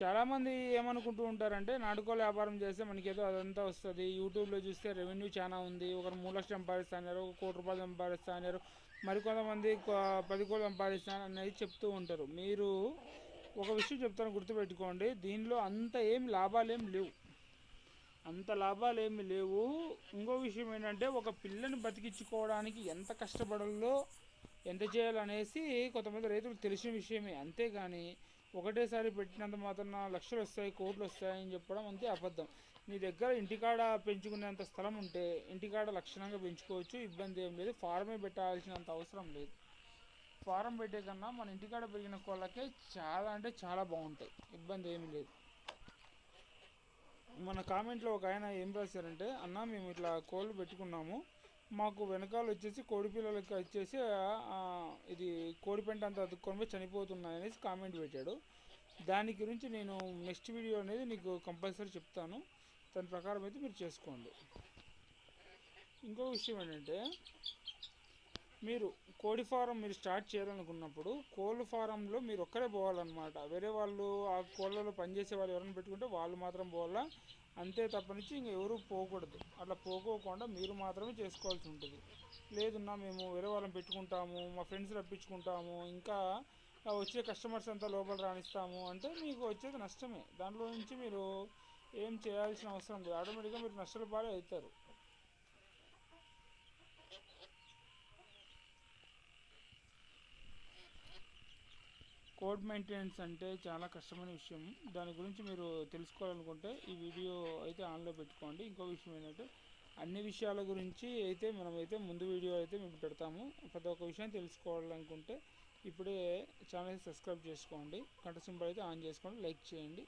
చాలామంది ఏమనుకుంటూ ఉంటారంటే నాటుకోళ్ళ వ్యాపారం చేస్తే మనకేదో అదంతా వస్తుంది. యూట్యూబ్లో చూస్తే రెవెన్యూ చాలా ఉంది. ఒకరు 3 లక్షలు సంపాదిస్తున్నారు, 1 కోటి రూపాయలు సంపాదిస్తున్నారు, మరికొంతమంది 10 కోట్లు సంపాదిస్తున్నారు అనేది చెప్తూ ఉంటారు. మీరు ఒక విషయం చెప్తాను, గుర్తుపెట్టుకోండి. దీనిలో అంత ఏం లాభాలు ఏం లేవు, అంత లాభాలు ఏమి లేవు. ఇంకో విషయం ఏంటంటే ఒక పిల్లని బతికించుకోవడానికి ఎంత కష్టపడాలో ఎంత చేయాలనేసి కొంతమంది రైతులకు తెలిసిన విషయమే. అంతేగాని ఒకటేసారి పెట్టినంత మాత్రం లక్షలు వస్తాయి, కోట్లు వస్తాయని చెప్పడం అంతే అబద్ధం. నీ దగ్గర ఇంటికాడ పెంచుకునేంత స్థలం ఉంటే ఇంటికాడ లక్షణంగా పెంచుకోవచ్చు, ఇబ్బంది ఏం లేదు. ఫారమే పెట్టాల్సినంత అవసరం లేదు. ఫారం పెట్టే కన్నా మన ఇంటికాడ పెరిగిన కోళ్ళకే చాలా అంటే చాలా బాగుంటాయి, ఇబ్బంది ఏమీ లేదు. మన కామెంట్లో ఒక ఆయన ఏం రాశారంటే, అన్న మేము ఇట్లా కోళ్ళు పెట్టుకున్నాము, మాకు వెనకాల వచ్చేసి కోడి పిల్లలకి వచ్చేసి ఇది కోడి పెంట అంతా అతుక్కొని పోయి చనిపోతున్నాయి అనేసి కామెంట్ పెట్టాడు. దాని గురించి నేను నెక్స్ట్ వీడియో అనేది నీకు కంపల్సరీ చెప్తాను, దాని ప్రకారం అయితే మీరు చేసుకోండి. ఇంకో విషయం ఏంటంటే, మీరు కోడి ఫారం మీరు స్టార్ట్ చేయాలనుకున్నప్పుడు కోళ్ళ ఫారంలో మీరు ఒక్కరే పోవాలన్నమాట. వేరే వాళ్ళు ఆ కోళ్ళలో పనిచేసే వాళ్ళు ఎవరైనా పెట్టుకుంటే వాళ్ళు మాత్రం పోవాలా, అంతే తప్పనిచ్చి ఇంక ఎవరు పోకూడదు. అట్లా పోకోకుండా మీరు మాత్రమే చేసుకోవాల్సి ఉంటుంది. లేదున్నా మేము వేరే వాళ్ళని పెట్టుకుంటాము, మా ఫ్రెండ్స్ రప్పించుకుంటాము, ఇంకా వచ్చే కస్టమర్స్ అంతా లోపల రాణిస్తాము అంటే మీకు వచ్చేది నష్టమే. దాంట్లో నుంచి మీరు ఏం చేయాల్సిన అవసరం లేదు, ఆటోమేటిక్గా మీరు నష్టాల పాలే అవుతారు. కోడ్ మెయింటెనెన్స్ అంటే చాలా కష్టమైన విషయం. దాని గురించి మీరు తెలుసుకోవాలనుకుంటే ఈ వీడియో అయితే ఆన్లో పెట్టుకోండి. ఇంకో విషయం ఏంటంటే, అన్ని విషయాల గురించి అయితే మనమైతే ముందు వీడియో అయితే మేము పెడతాము. ప్రతి ఒక్క విషయం తెలుసుకోవాలనుకుంటే ఇప్పుడే ఛానల్ సబ్స్క్రైబ్ చేసుకోండి, గంట సింబల్ అయితే ఆన్ చేసుకోండి, లైక్ చేయండి.